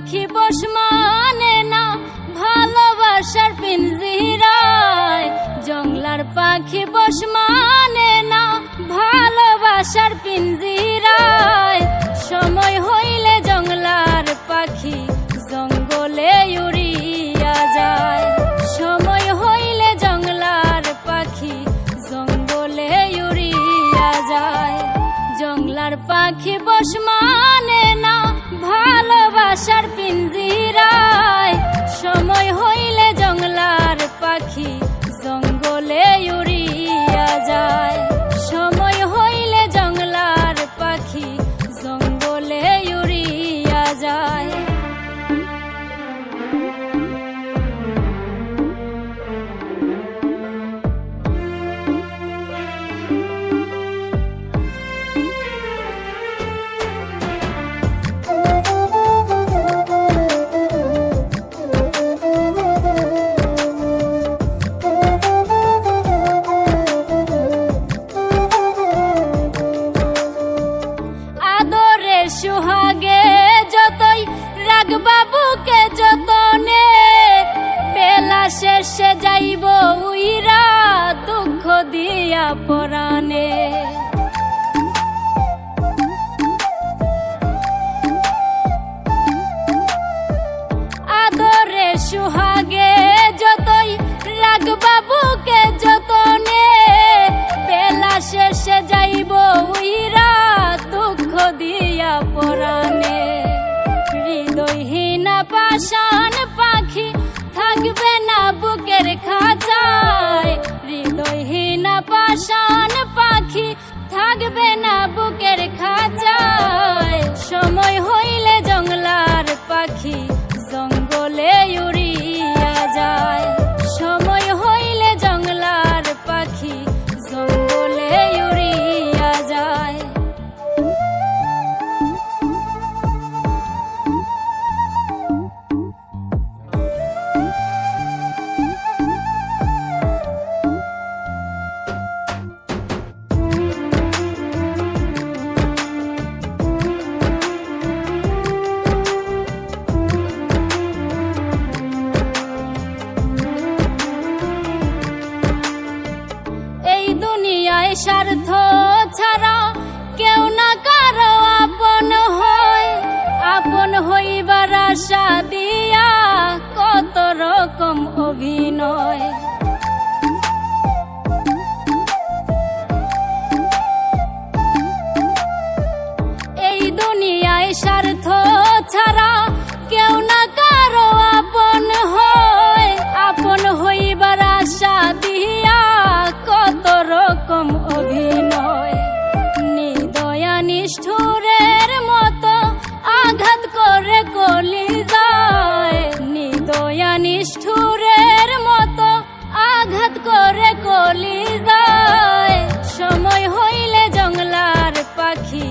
পাখি বস মানে না ভালোবাসার পিঞ্জিরায়। জংলার পাখি বস মানে না ভালোবাসার পিঞ্জিরায়। সময় হইলে জংলার পাখি জঙ্গলে উড়িয়া যায়। সময় হইলে জংলার পাখি জঙ্গলে উড়িয়া যায়। জংলার পাখি বস মানে না ভালোবাসার পিঞ্জিরায়। সময় হইলে জংলার পাখি জঙ্গলে উড়িয়া যায়। সময় হইলে জংলার পাখি জঙ্গলে উড়িয়া যায়। সুহাগে যতই রাখবা বুকে যতনে, বেলা শেষে যাইব উইরা দুঃখ দিয়া পরাণে। আদরে সুহাগে যতই রাখবা বুকে যতনে, বেলা শেষে যাইব উইরা দুঃখ দিয়া পরাণে। হৃদয়হীনা পাষাণ পাখি থাকবে না বুকের খাঁচায়। হৃদয়হীনা পাষাণ পাখি থাকবে না বুকের খাঁচায়। সময় হইলে জংলার পাখি জঙ্গলে উড়িয়া যায়। সময় হইলে জংলার পাখি জঙ্গলে উড়িয়া যায়। স্বার্থ ছাড়া কেউ না কারো আপন হয়। আপন হইবার আশা দিয়া কত রকম অভিনয়। এই দুনিয়ায় স্বার্থ ছাড়া কেউ না কারো আপন হয়। আপন হইবার আশা দিয়া কত রকম অভিনয়। নিদয়া নিষ্ঠুরের মতো আঘাত করে কলিজায়। নিদয়া নিষ্ঠুরের মতো আঘাত করে কলিজায়। সময় হইলে জংলার পাখি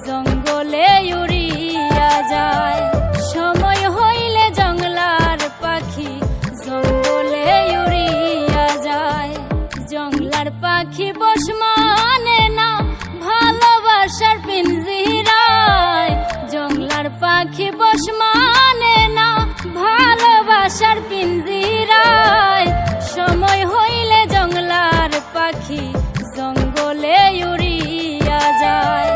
জঙ্গলে উড়িয়া যায়। সময় হইলে জংলার পাখি জঙ্গলে উড়িয়া যায়। জংলার পাখি বস মানে না ভালোবাসার পিঞ্জিরায়। জংলার পাখি বস মানে না ভালোবাসার পিঞ্জিরায়। সময় হইলে জংলার পাখি জঙ্গলে উড়িয়া যায়।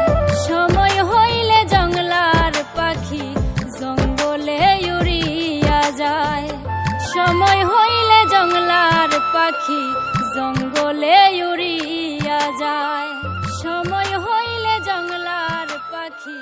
সময় হইলে জংলার পাখি জঙ্গলে উড়িয়া যায়। সময় হইলে জংলার পাখি জঙ্গলে উড়িয়া যায়। সময় হইলে জংলার পাখি